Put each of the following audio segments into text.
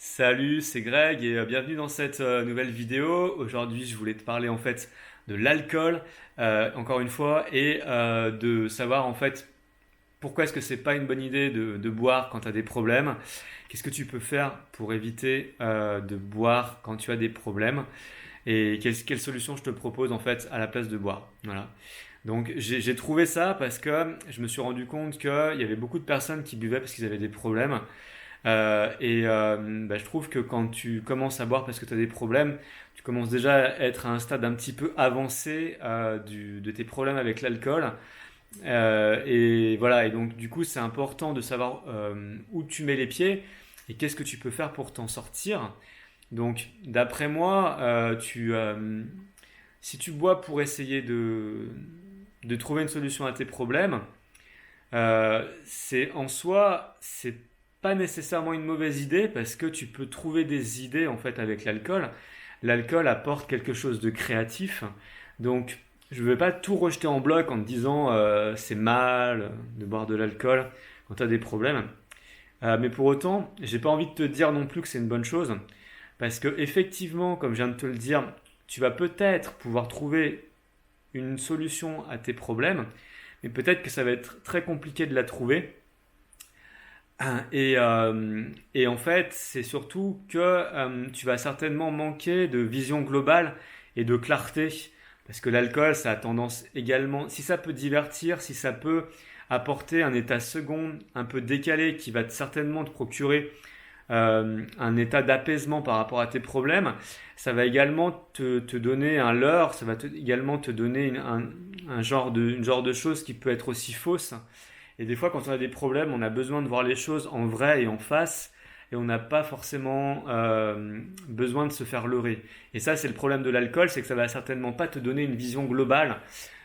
Salut, c'est Greg et bienvenue dans cette nouvelle vidéo. Aujourd'hui, je voulais te parler en fait de l'alcool, encore une fois, et de savoir en fait pourquoi est-ce que c'est pas une bonne idée de boire quand tu as des problèmes. Qu'est-ce que tu peux faire pour éviter de boire quand tu as des problèmes et quelle solution je te propose en fait à la place de boire. Voilà. Donc j'ai trouvé ça parce que je me suis rendu compte qu'il y avait beaucoup de personnes qui buvaient parce qu'ils avaient des problèmes. Je trouve que quand tu commences à boire parce que tu as des problèmes, tu commences déjà à être à un stade un petit peu avancé de tes problèmes avec l'alcool. Et voilà, et donc du coup c'est important de savoir où tu mets les pieds et qu'est-ce que tu peux faire pour t'en sortir. Donc d'après moi, si tu bois pour essayer de trouver une solution à tes problèmes, c'est en soi, c'est pas nécessairement une mauvaise idée parce que tu peux trouver des idées en fait avec l'alcool. L'alcool apporte quelque chose de créatif. Donc, je ne vais pas tout rejeter en bloc en te disant c'est mal de boire de l'alcool quand tu as des problèmes. Mais pour autant, j'ai pas envie de te dire non plus que c'est une bonne chose parce que effectivement, comme je viens de te le dire, tu vas peut-être pouvoir trouver une solution à tes problèmes, mais peut-être que ça va être très compliqué de la trouver. Et en fait, c'est surtout que tu vas certainement manquer de vision globale et de clarté. Parce que l'alcool, ça a tendance également, si ça peut divertir, si ça peut apporter un état second un peu décalé qui va certainement te procurer un état d'apaisement par rapport à tes problèmes, ça va également te donner un leurre, ça va également te donner une genre de chose qui peut être aussi fausse. Et des fois, quand on a des problèmes, on a besoin de voir les choses en vrai et en face, et on n'a pas forcément besoin de se faire leurrer. Et ça, c'est le problème de l'alcool, c'est que ça va certainement pas te donner une vision globale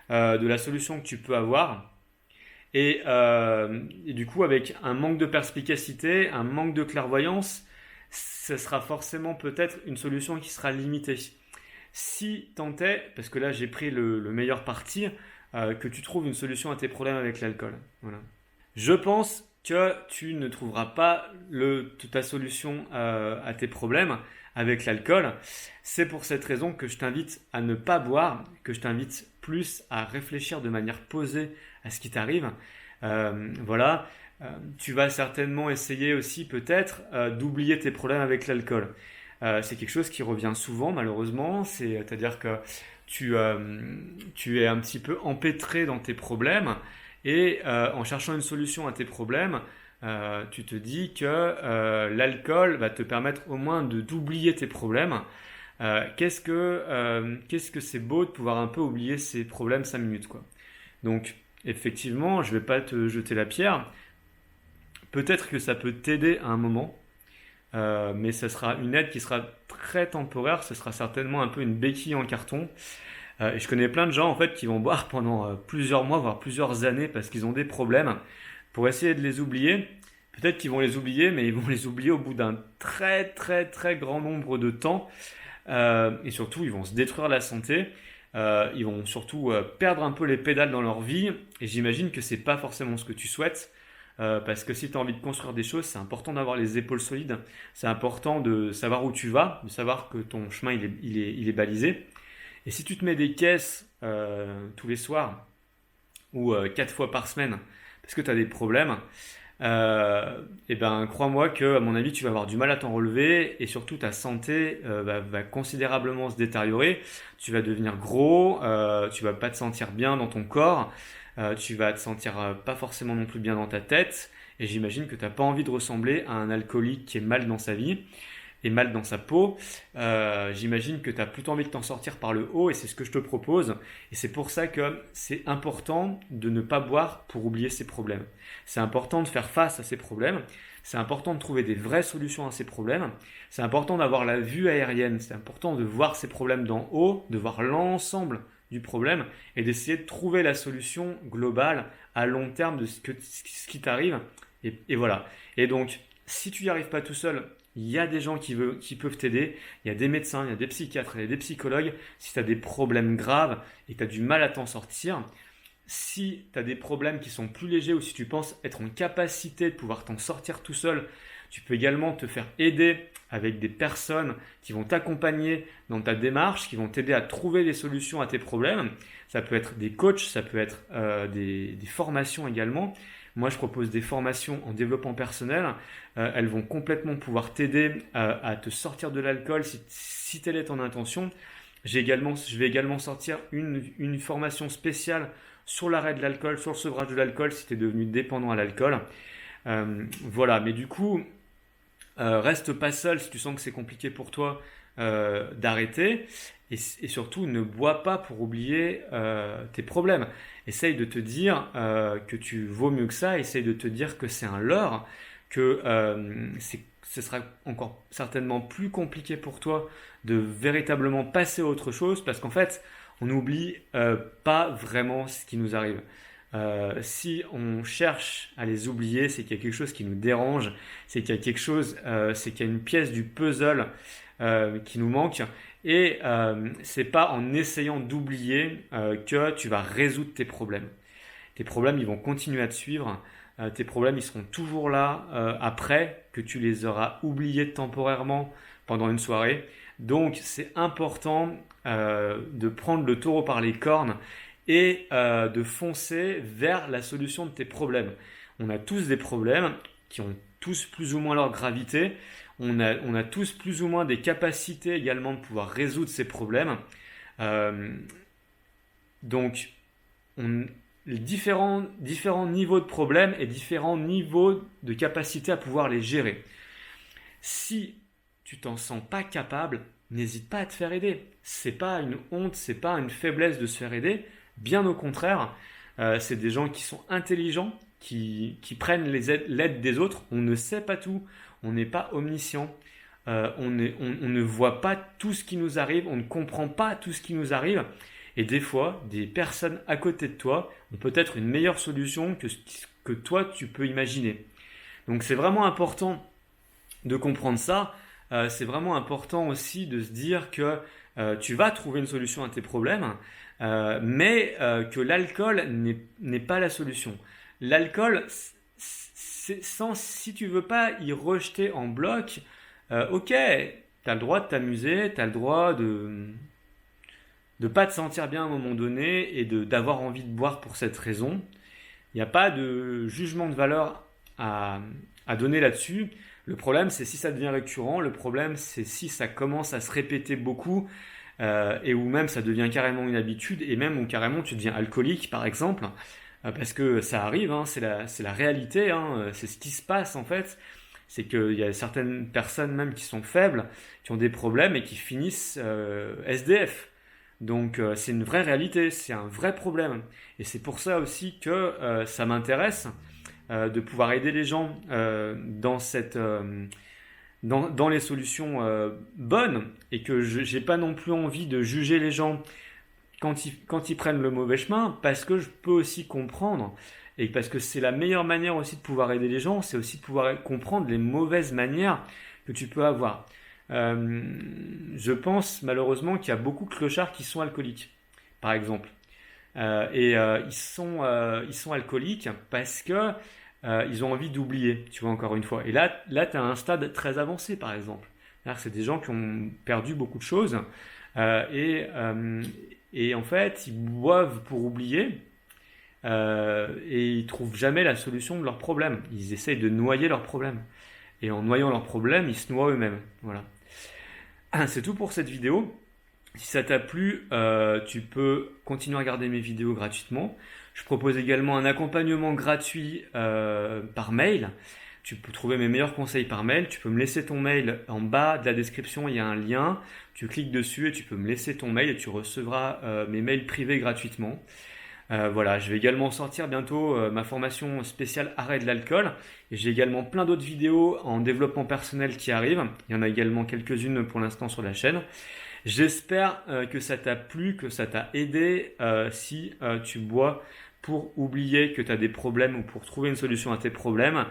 de la solution que tu peux avoir. Et du coup, avec un manque de perspicacité, un manque de clairvoyance, ce sera forcément peut-être une solution qui sera limitée. Si tant est, parce que là j'ai pris le meilleur parti, que tu trouves une solution à tes problèmes avec l'alcool. Voilà. Je pense que tu ne trouveras pas ta solution à tes problèmes avec l'alcool. C'est pour cette raison que je t'invite à ne pas boire, que je t'invite plus à réfléchir de manière posée à ce qui t'arrive. Voilà. Tu vas certainement essayer aussi peut-être d'oublier tes problèmes avec l'alcool. C'est quelque chose qui revient souvent malheureusement, c'est-à-dire que tu, euh, tu es un petit peu empêtré dans tes problèmes et en cherchant une solution à tes problèmes, tu te dis que l'alcool va te permettre au moins d'oublier tes problèmes. Qu'est-ce que c'est beau de pouvoir un peu oublier ses problèmes 5 minutes quoi. Donc effectivement, je ne vais pas te jeter la pierre. Peut-être que ça peut t'aider à un moment, mais ça sera une aide qui sera très temporaire, ce sera certainement un peu une béquille en carton. Et je connais plein de gens en fait qui vont boire pendant plusieurs mois, voire plusieurs années parce qu'ils ont des problèmes pour essayer de les oublier. Peut-être qu'ils vont les oublier, mais ils vont les oublier au bout d'un très très très grand nombre de temps. Et surtout, ils vont se détruire la santé. Ils vont surtout perdre un peu les pédales dans leur vie. Et j'imagine que c'est pas forcément ce que tu souhaites. Parce que si tu as envie de construire des choses, c'est important d'avoir les épaules solides. C'est important de savoir où tu vas, de savoir que ton chemin il est balisé. Et si tu te mets des caisses tous les soirs ou 4 fois par semaine parce que tu as des problèmes, et ben crois-moi que à mon avis tu vas avoir du mal à t'en relever et surtout ta santé va considérablement se détériorer. Tu vas devenir gros, tu vas pas te sentir bien dans ton corps, tu vas te sentir pas forcément non plus bien dans ta tête et j'imagine que tu n'as pas envie de ressembler à un alcoolique qui est mal dans sa vie et mal dans sa peau. J'imagine que tu as plutôt envie de t'en sortir par le haut et c'est ce que je te propose. Et c'est pour ça que c'est important de ne pas boire pour oublier ses problèmes. C'est important de faire face à ses problèmes. C'est important de trouver des vraies solutions à ces problèmes. C'est important d'avoir la vue aérienne. C'est important de voir ces problèmes d'en haut, de voir l'ensemble du problème et d'essayer de trouver la solution globale à long terme de ce qui t'arrive. Et voilà. Et donc, si tu n'y arrives pas tout seul, il y a des gens qui peuvent t'aider. Il y a des médecins, il y a des psychiatres, il y a des psychologues. Si tu as des problèmes graves et que tu as du mal à t'en sortir, si tu as des problèmes qui sont plus légers ou si tu penses être en capacité de pouvoir t'en sortir tout seul, Tu peux également te faire aider avec des personnes qui vont t'accompagner dans ta démarche, qui vont t'aider à trouver des solutions à tes problèmes. Ça peut être des coachs, ça peut être des formations également. Moi, je propose des formations en développement personnel. Elles vont complètement pouvoir t'aider à te sortir de l'alcool si telle est ton intention. Je vais également sortir une formation spéciale sur l'arrêt de l'alcool, sur le sevrage de l'alcool si tu es devenu dépendant à l'alcool. Voilà, mais du coup, reste pas seul si tu sens que c'est compliqué pour toi d'arrêter. Et surtout, ne bois pas pour oublier tes problèmes. Essaye de te dire que tu vaux mieux que ça. Essaye de te dire que c'est un leurre, que ce sera encore certainement plus compliqué pour toi de véritablement passer à autre chose parce qu'en fait, on n'oublie pas vraiment ce qui nous arrive. Si on cherche à les oublier, c'est qu'il y a quelque chose qui nous dérange, c'est qu'il y a quelque chose, c'est qu'il y a une pièce du puzzle qui nous manque. Et c'est pas en essayant d'oublier que tu vas résoudre tes problèmes. Tes problèmes, ils vont continuer à te suivre. Tes problèmes, ils seront toujours là après que tu les auras oubliés temporairement pendant une soirée. Donc, c'est important de prendre le taureau par les cornes et de foncer vers la solution de tes problèmes. On a tous des problèmes qui ont tous plus ou moins leur gravité. On a tous plus ou moins des capacités également de pouvoir résoudre ces problèmes. Donc, les différents niveaux de problèmes et différents niveaux de capacité à pouvoir les gérer. Si tu t'en sens pas capable, n'hésite pas à te faire aider. C'est pas une honte, c'est pas une faiblesse de se faire aider. Bien au contraire, c'est des gens qui sont intelligents, qui prennent l'aide des autres. On ne sait pas tout, on n'est pas omniscient, on ne voit pas tout ce qui nous arrive, on ne comprend pas tout ce qui nous arrive. Et des fois, des personnes à côté de toi ont peut-être une meilleure solution que toi, tu peux imaginer. Donc c'est vraiment important de comprendre ça. C'est vraiment important aussi de se dire que tu vas trouver une solution à tes problèmes, mais que l'alcool n'est pas la solution. L'alcool, si tu veux pas y rejeter en bloc, ok, tu as le droit de t'amuser, tu as le droit de pas te sentir bien à un moment donné et d'avoir envie de boire pour cette raison. Il n'y a pas de jugement de valeur à donner là-dessus. Le problème, c'est si ça devient récurrent. Le problème, c'est si ça commence à se répéter beaucoup et où même ça devient carrément une habitude et même où carrément tu deviens alcoolique, par exemple, parce que ça arrive, hein, c'est la réalité, hein, c'est ce qui se passe en fait. C'est qu'il y a certaines personnes même qui sont faibles, qui ont des problèmes et qui finissent SDF. Donc c'est une vraie réalité, c'est un vrai problème. Et c'est pour ça aussi que ça m'intéresse de pouvoir aider les gens dans les solutions bonnes et que je n'ai pas non plus envie de juger les gens quand ils prennent le mauvais chemin parce que je peux aussi comprendre et parce que c'est la meilleure manière aussi de pouvoir aider les gens, c'est aussi de pouvoir comprendre les mauvaises manières que tu peux avoir. Je pense malheureusement qu'il y a beaucoup de clochards qui sont alcooliques, par exemple. Ils sont alcooliques parce que ils ont envie d'oublier, tu vois, encore une fois. Et là tu as un stade très avancé, par exemple. C'est des gens qui ont perdu beaucoup de choses et en fait, ils boivent pour oublier et ils trouvent jamais la solution de leurs problèmes. Ils essayent de noyer leurs problèmes. Et en noyant leurs problèmes, ils se noient eux-mêmes. Voilà. C'est tout pour cette vidéo. Si ça t'a plu, tu peux continuer à regarder mes vidéos gratuitement. Je propose également un accompagnement gratuit par mail. Tu peux trouver mes meilleurs conseils par mail. Tu peux me laisser ton mail en bas de la description. Il y a un lien. Tu cliques dessus et tu peux me laisser ton mail et tu recevras mes mails privés gratuitement. Voilà, je vais également sortir bientôt ma formation spéciale arrêt de l'alcool. Et j'ai également plein d'autres vidéos en développement personnel qui arrivent. Il y en a également quelques-unes pour l'instant sur la chaîne. J'espère que ça t'a plu, que ça t'a aidé si tu bois pour oublier que tu as des problèmes ou pour trouver une solution à tes problèmes.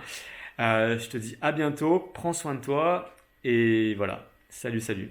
Je te dis à bientôt, prends soin de toi et voilà, salut.